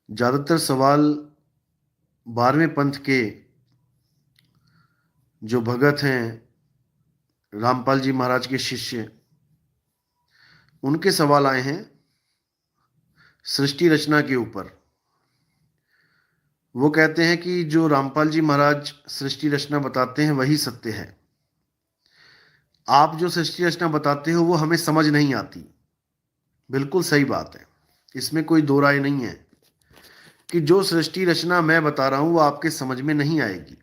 ज्यादातर सवाल 12वें पंथ के जो भगत हैं, रामपाल जी महाराज के शिष्य, उनके सवाल आए हैं सृष्टि रचना के ऊपर। वो कहते हैं कि जो रामपाल जी महाराज सृष्टि रचना बताते हैं वही सत्य है। आप जो सृष्टि रचना बताते हो वो हमें समझ नहीं आती। बिल्कुल सही बात है, इसमें कोई दो राय नहीं है कि जो सृष्टि रचना मैं बता रहा हूं वो आपके समझ में नहीं आएगी।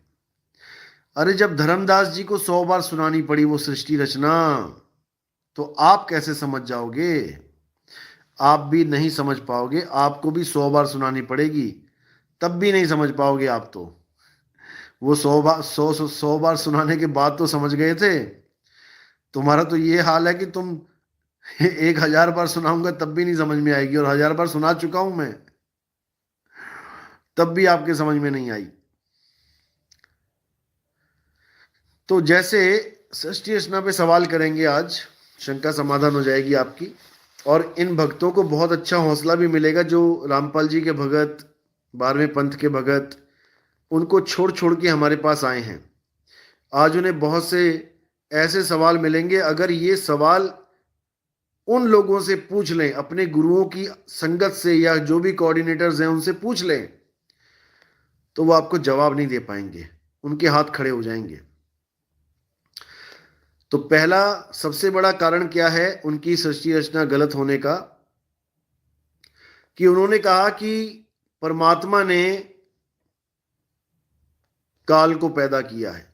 अरे जब धर्मदास जी को 100 बार सुनानी पड़ी वो सृष्टि रचना, तो आप कैसे समझ जाओगे? आप भी नहीं समझ पाओगे, आपको भी 100 बार सुनानी पड़ेगी, तब भी नहीं समझ पाओगे आप तो। वो 100 बार सुनाने के बाद तो समझ गए थे। तुम्हारा तो ये हाल है कि तुम 1000 बार सुनाऊंगा तब भी नहीं समझ में आएगी, और 1000 बार सुना चुका हूं मैं, तब भी आपके समझ में नहीं आई। तो जैसे सृष्टि रचना पे सवाल करेंगे आज, शंका समाधान हो जाएगी आपकी, और इन भक्तों को बहुत अच्छा हौसला भी मिलेगा जो रामपाल जी के भगत, 12वें पंथ के भगत, उनको छोड़ छोड़ के हमारे पास आए हैं। आज उन्हें बहुत से ऐसे सवाल मिलेंगे, अगर ये सवाल उन लोगों से पूछ लें, अपने गुरुओं की संगत से या जो भी कोऑर्डिनेटर्स हैं उनसे पूछ लें, तो वो आपको जवाब नहीं दे पाएंगे, उनके हाथ खड़े हो जाएंगे। तो पहला सबसे बड़ा कारण क्या है उनकी सृष्टि रचना गलत होने का? कि उन्होंने कहा कि परमात्मा ने काल को पैदा किया है,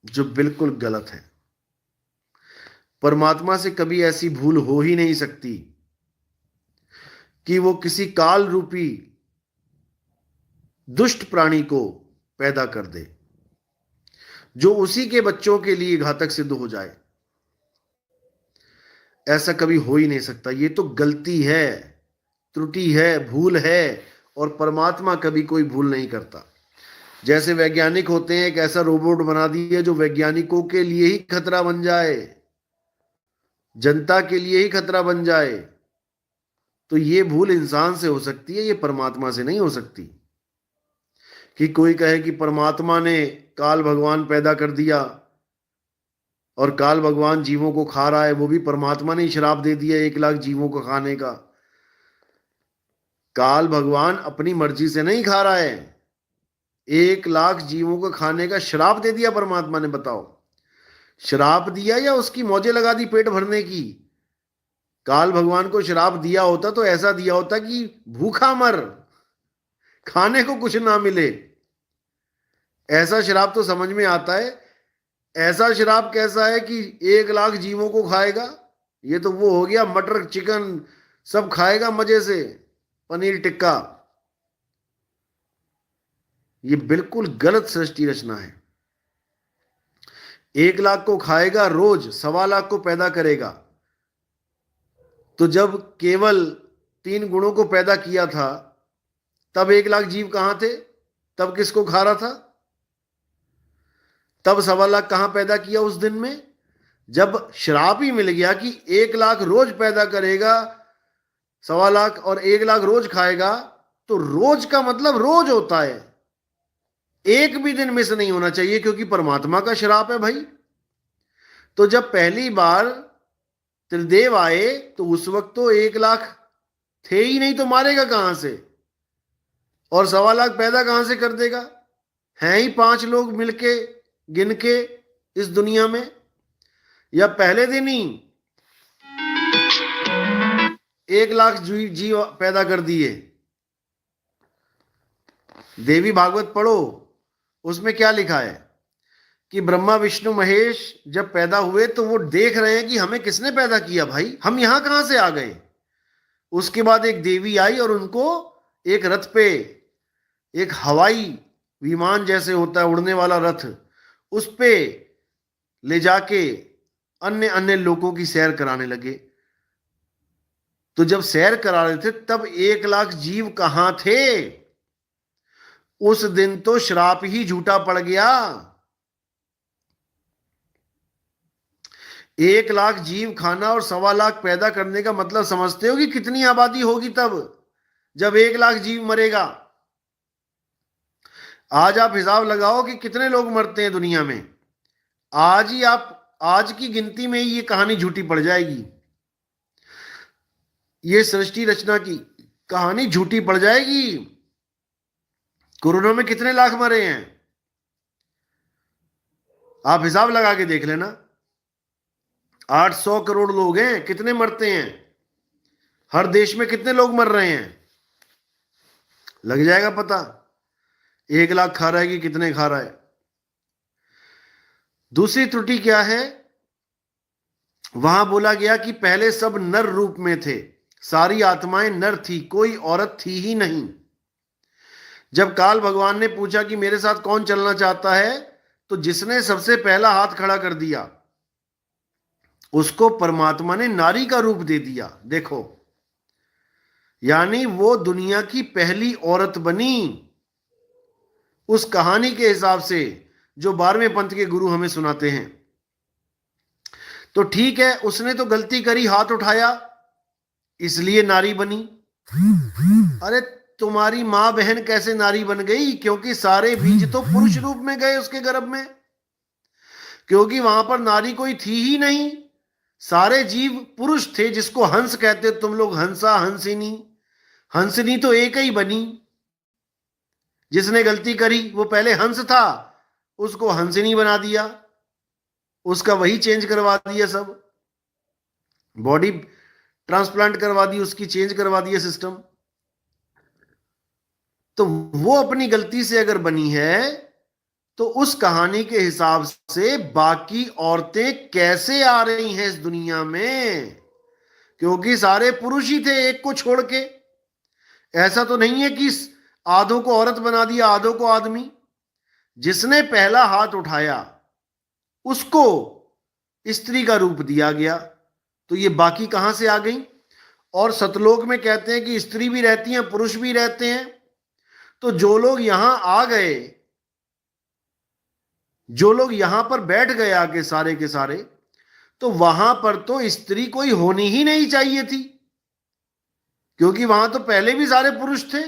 जो बिल्कुल गलत है। परमात्मा से कभी ऐसी भूल हो ही नहीं सकती कि वो किसी काल रूपी दुष्ट प्राणी को पैदा कर दे जो उसी के बच्चों के लिए घातक सिद्ध हो जाए। ऐसा कभी हो ही नहीं सकता। ये तो गलती है, त्रुटि है, भूल है, और परमात्मा कभी कोई भूल नहीं करता। जैसे वैज्ञानिक होते हैं, एक ऐसा रोबोट बना दिया जो वैज्ञानिकों के लिए ही खतरा बन जाए, जनता के लिए ही खतरा बन जाए, तो ये भूल इंसान से हो सकती है, ये परमात्मा से नहीं हो सकती। कि कोई कहे कि परमात्मा ने काल भगवान पैदा कर दिया और काल भगवान जीवों को खा रहा है, वो भी परमात्मा ने श्राप दे दिया 1 लाख जीवों को खाने का। काल भगवान अपनी मर्जी से नहीं खा रहा है, 1 लाख जीवों को खाने का श्राप दे दिया परमात्मा ने। बताओ, श्राप दिया या उसकी मौजें लगा दी पेट भरने की? काल भगवान को श्राप दिया होता तो ऐसा दिया होता कि भूखा मर, खाने को कुछ ना मिले। ऐसा श्राप तो समझ में आता है। ऐसा श्राप कैसा है कि 1 लाख जीवों को खाएगा? ये तो वो हो गया मटर चिकन सब खाएगा मजे से, पनीर टिक्का। ये बिल्कुल गलत सृष्टि रचना है। 1 लाख को खाएगा रोज, 1.25 लाख को पैदा करेगा। तो जब केवल 3 गुणों को पैदा किया था तब 1 लाख जीव कहां थे? तब किसको खा रहा था? तब 1.25 लाख कहां पैदा किया उस दिन में? जब श्राप ही मिल गया कि 1 लाख रोज पैदा करेगा, 1.25 लाख और 1 लाख रोज खाएगा, तो रोज का मतलब रोज होता है, एक भी दिन मिस नहीं होना चाहिए, क्योंकि परमात्मा का श्राप है भाई। तो जब पहली बार त्रिदेव आए तो उस वक्त तो 1 लाख थे ही नहीं, तो मारेगा कहां से? और 1.25 लाख पैदा कहां से कर देगा? हैं ही 5 लोग मिलके गिन के इस दुनिया में। या पहले दिन ही 1 लाख जीव पैदा कर दिए? देवी भागवत पढ़ो, उसमें क्या लिखा है कि ब्रह्मा विष्णु महेश जब पैदा हुए तो वो देख रहे हैं कि हमें किसने पैदा किया भाई, हम यहां कहां से आ गए। उसके बाद एक देवी आई और उनको एक रथ पे, एक हवाई विमान जैसे होता है उड़ने वाला रथ, उस पे ले जाके अन्य अन्य लोगों की सैर कराने लगे। तो जब सैर करा रहे थे तब 1 लाख जीव कहां थे? उस दिन तो श्राप ही झूठा पड़ गया। 1 लाख जीव खाना और 1.25 लाख पैदा करने का मतलब समझते हो कि कितनी आबादी होगी तब, जब 1 लाख जीव मरेगा। आज आप हिसाब लगाओ कि कितने लोग मरते हैं दुनिया में। आज ही आप, आज की गिनती में ही ये कहानी झूठी पड़ जाएगी, ये सृष्टि रचना की कहानी झूठी पड़ जाएगी। कोरोना में कितने लाख मरे हैं, आप हिसाब लगा के देख लेना। 800 करोड़ लोग हैं, कितने मरते हैं, हर देश में कितने लोग मर रहे हैं, लग जाएगा पता। 1 लाख खा रहा है कि कितने खा रहा है। दूसरी त्रुटि क्या है, वहां बोला गया कि पहले सब नर रूप में थे, सारी आत्माएं नर थी, कोई औरत थी ही नहीं। जब काल भगवान ने पूछा कि मेरे साथ कौन चलना चाहता है, तो जिसने सबसे पहला हाथ खड़ा कर दिया उसको परमात्मा ने नारी का रूप दे दिया। देखो, यानी वो दुनिया की पहली औरत बनी, उस कहानी के हिसाब से जो 12वें पंथ के गुरु हमें सुनाते हैं। तो ठीक है, उसने तो गलती करी, हाथ उठाया, इसलिए नारी बनी। अरे तुम्हारी मां बहन कैसे नारी बन गई? क्योंकि सारे बीज तो पुरुष रूप में गए उसके गर्भ में, क्योंकि वहां पर नारी कोई थी ही नहीं, सारे जीव पुरुष थे, जिसको हंस कहते तुम लोग, हंसा हंसिनी। हंसनी तो एक ही बनी, जिसने गलती करी वो पहले हंस था, उसको हंसनी बना दिया, उसका वही चेंज करवा दिया, सब बॉडी ट्रांसप्लांट करवा दी उसकी, चेंज करवा दिया सिस्टम। तो वो अपनी गलती से अगर बनी है, तो उस कहानी के हिसाब से बाकी औरतें कैसे आ रही हैं इस दुनिया में? क्योंकि सारे पुरुष ही थे एक को छोड़ के। ऐसा तो नहीं है कि आधों को औरत बना दिया, आधों को आदमी। जिसने पहला हाथ उठाया उसको स्त्री का रूप दिया गया, तो ये बाकी कहां से आ गई? और सतलोक में कहते हैं कि स्त्री भी रहती हैं, पुरुष भी रहते हैं। तो जो लोग यहां आ गए, जो लोग यहां पर बैठ गए आके सारे के सारे, तो वहां पर तो स्त्री कोई होनी ही नहीं चाहिए थी, क्योंकि वहां तो पहले भी सारे पुरुष थे।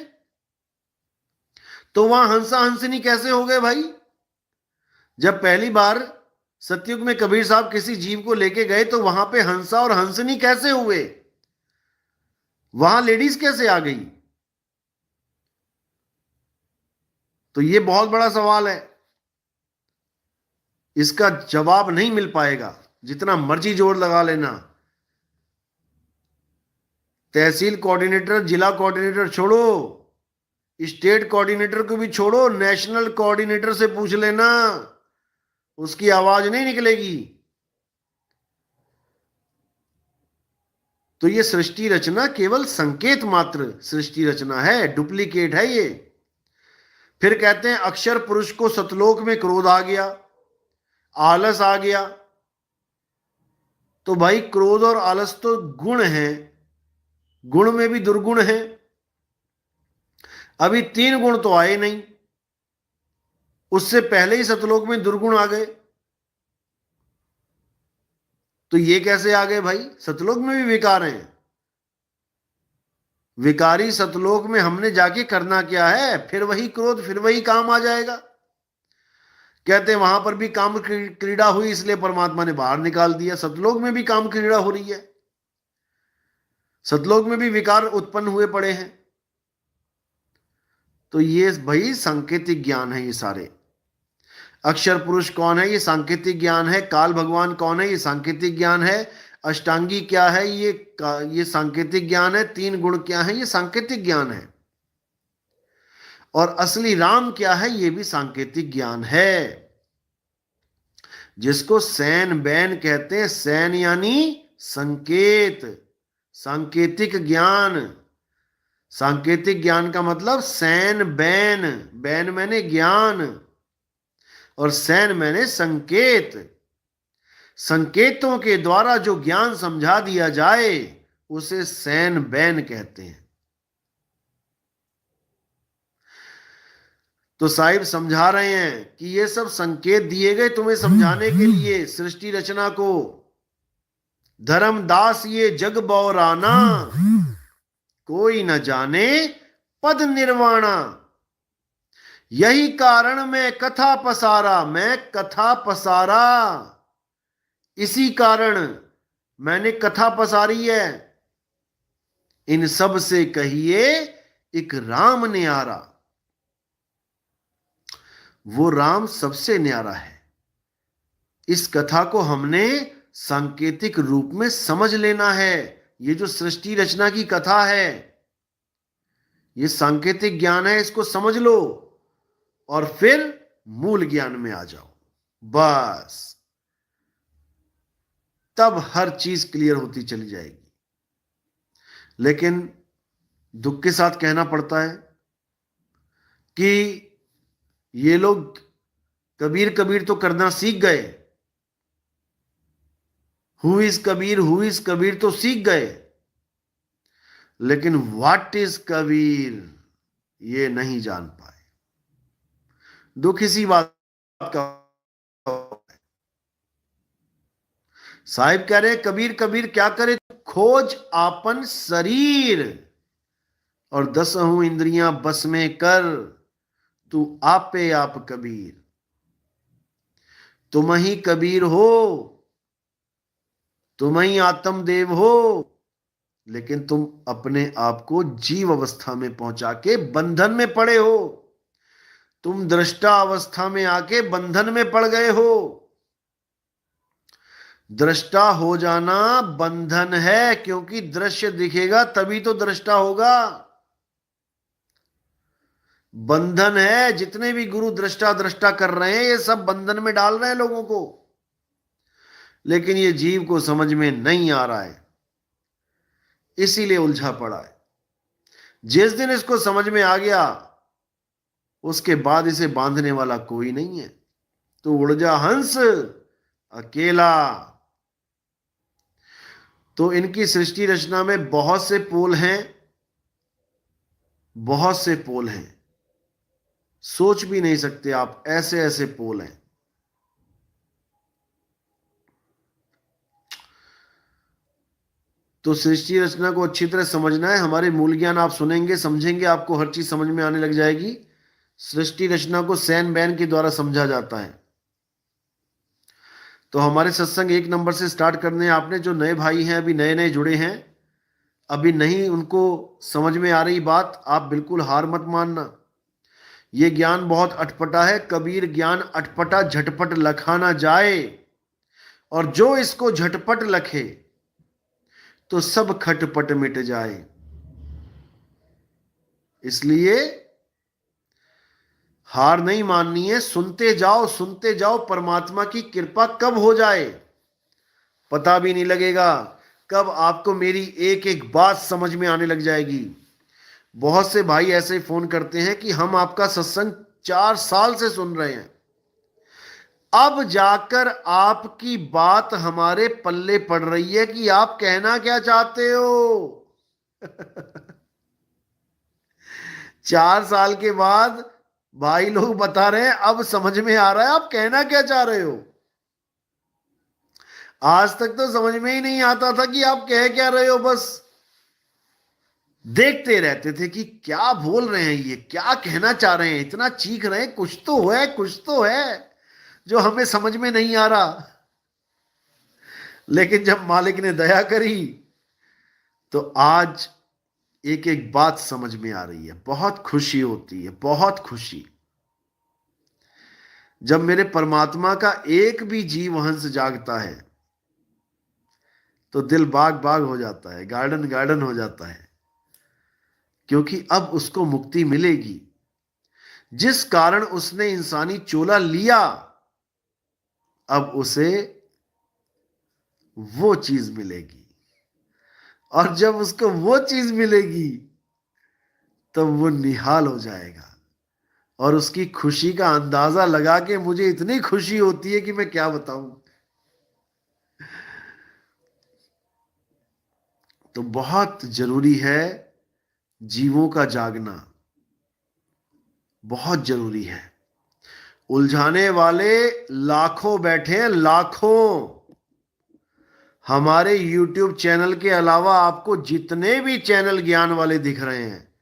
तो वहां हंसा हंसनी कैसे हो गए भाई? जब पहली बार सतयुग में कबीर साहब किसी जीव को लेके गए, तो वहां पे हंसा और हंसनी कैसे हुए? वहां लेडीज कैसे आ गई? तो ये बहुत बड़ा सवाल है, इसका जवाब नहीं मिल पाएगा, जितना मर्जी जोर लगा लेना। तहसील कोऑर्डिनेटर, जिला कोऑर्डिनेटर छोड़ो, स्टेट कोऑर्डिनेटर को भी छोड़ो, नेशनल कोऑर्डिनेटर से पूछ लेना, उसकी आवाज नहीं निकलेगी। तो ये सृष्टि रचना केवल संकेत मात्र सृष्टि रचना है, डुप्लीकेट है ये। फिर कहते हैं अक्षर पुरुष को सतलोक में क्रोध आ गया, आलस आ गया। तो भाई क्रोध और आलस तो गुण है, गुण में भी दुर्गुण है। अभी 3 गुण तो आए नहीं, उससे पहले ही सतलोक में दुर्गुण आ गए। तो ये कैसे आ गए भाई? सतलोक में भी विकार हैं। विकारी सतलोक में हमने जाके करना क्या है? फिर वही क्रोध, फिर वही काम आ जाएगा। कहते हैं वहां पर भी काम क्रीड़ा हुई, इसलिए परमात्मा ने बाहर निकाल दिया। सतलोक में भी काम क्रीड़ा हो रही है, सतलोक में भी विकार उत्पन्न हुए पड़े हैं। तो ये भाई सांकेतिक ज्ञान है ये सारे। अक्षर पुरुष कौन है? ये सांकेतिक ज्ञान है। काल भगवान कौन है? ये सांकेतिक ज्ञान है। अष्टांगी क्या है? ये सांकेतिक ज्ञान है। 3 गुण क्या है? ये सांकेतिक ज्ञान है। और असली राम क्या है? ये भी सांकेतिक ज्ञान है, जिसको सैन बैन कहते हैं। सैन यानी संकेत, सांकेतिक ज्ञान। सांकेतिक ज्ञान का मतलब सैन बैन, बैन मैंने ज्ञान और सैन मैंने संकेत। संकेतों के द्वारा जो ज्ञान समझा दिया जाए उसे सैन बैन कहते हैं। तो साहिब समझा रहे हैं कि ये सब संकेत दिए गए तुम्हें समझाने के लिए सृष्टि रचना को, धर्मदास ये जग बौराना, कोई न जाने पद निर्वाणा। यही कारण मैं कथा पसारा, मैं कथा पसारा, इसी कारण मैंने कथा पसारी है। इन सब से कहिए एक राम न्यारा। वो राम सबसे न्यारा है। इस कथा को हमने सांकेतिक रूप में समझ लेना है। ये जो सृष्टि रचना की कथा है, ये सांकेतिक ज्ञान है, इसको समझ लो और फिर मूल ज्ञान में आ जाओ। बस तब हर चीज क्लियर होती चली जाएगी। लेकिन दुख के साथ कहना पड़ता है कि ये लोग कबीर कबीर तो करना सीख गए। हु इज कबीर तो सीख गए, लेकिन व्हाट इज कबीर ये नहीं जान पाए। दुख इसी बात का। साहिब कह रहे कबीर कबीर क्या करे, खोज आपन शरीर और 10 इंद्रियां बस में कर, तू आपे आप कबीर। तुम ही कबीर हो, तुम ही आत्मदेव हो, लेकिन तुम अपने आप को जीव अवस्था में पहुंचा के बंधन में पड़े हो। तुम दृष्टा अवस्था में आके बंधन में पड़ गए हो। दृष्टा हो जाना बंधन है, क्योंकि दृश्य दिखेगा तभी तो दृष्टा होगा। बंधन है। जितने भी गुरु दृष्टा दृष्टा कर रहे हैं, ये सब बंधन में डाल रहे हैं लोगों को, लेकिन ये जीव को समझ में नहीं आ रहा है, इसीलिए उलझा पड़ा है। जिस दिन इसको समझ में आ गया, उसके बाद इसे बांधने वाला कोई नहीं है। तो उड़ जा हंस अकेला। तो इनकी सृष्टि रचना में बहुत से पोल हैं, बहुत से पोल हैं, सोच भी नहीं सकते आप, ऐसे ऐसे पोल हैं। तो सृष्टि रचना को अच्छी तरह समझना है। हमारे मूल ज्ञान आप सुनेंगे, समझेंगे, आपको हर चीज समझ में आने लग जाएगी। सृष्टि रचना को सैन बैन के द्वारा समझा जाता है। तो हमारे सत्संग 1 नंबर से स्टार्ट करने हैं। आपने जो नए भाई हैं, अभी नए नए जुड़े हैं, अभी नहीं उनको समझ में आ रही बात, आप बिल्कुल हार मत मानना। ये ज्ञान बहुत अटपटा है। कबीर ज्ञान अटपटा झटपट लखा ना जाए, और जो इसको झटपट लखे तो सब खटपट मिट जाए। इसलिए हार नहीं माननी है। सुनते जाओ, सुनते जाओ। परमात्मा की कृपा कब हो जाए पता भी नहीं लगेगा। कब आपको मेरी एक एक बात समझ में आने लग जाएगी। बहुत से भाई ऐसे फोन करते हैं कि हम आपका सत्संग 4 साल से सुन रहे हैं, अब जाकर आपकी बात हमारे पल्ले पड़ रही है कि आप कहना क्या चाहते हो। 4 साल के बाद भाई लोग बता रहे हैं अब समझ में आ रहा है आप कहना क्या चाह रहे हो। आज तक तो समझ में ही नहीं आता था कि आप कह क्या रहे हो, बस देखते रहते थे कि क्या बोल रहे हैं, ये क्या कहना चाह रहे हैं, इतना चीख रहे हैं, कुछ तो है, कुछ तो है जो हमें समझ में नहीं आ रहा। लेकिन जब मालिक ने दया करी तो आज एक एक बात समझ में आ रही है। बहुत खुशी होती है, बहुत खुशी। जब मेरे परमात्मा का एक भी जीव हंस जागता है तो दिल बाग बाग हो जाता है, गार्डन गार्डन हो जाता है, क्योंकि अब उसको मुक्ति मिलेगी। जिस कारण उसने इंसानी चोला लिया, अब उसे वो चीज मिलेगी, और जब उसको वो चीज मिलेगी तब वो निहाल हो जाएगा। और उसकी खुशी का अंदाजा लगा के मुझे इतनी खुशी होती है कि मैं क्या बताऊं। तो बहुत जरूरी है जीवों का जागना, बहुत जरूरी है। उलझाने वाले लाखों बैठे हैं, लाखों। हमारे YouTube चैनल के अलावा आपको जितने भी चैनल ज्ञान वाले दिख रहे हैं,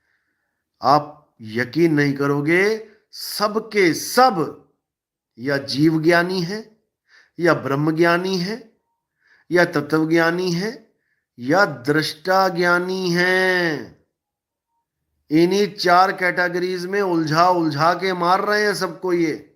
आप यकीन नहीं करोगे, सबके सब या जीव ज्ञानी है, या ब्रह्म ज्ञानी है, या तत्व ज्ञानी है, या दृष्टा ज्ञानी है। इन्हीं चार कैटेगरीज में उलझा उलझा के मार रहे हैं सबको ये।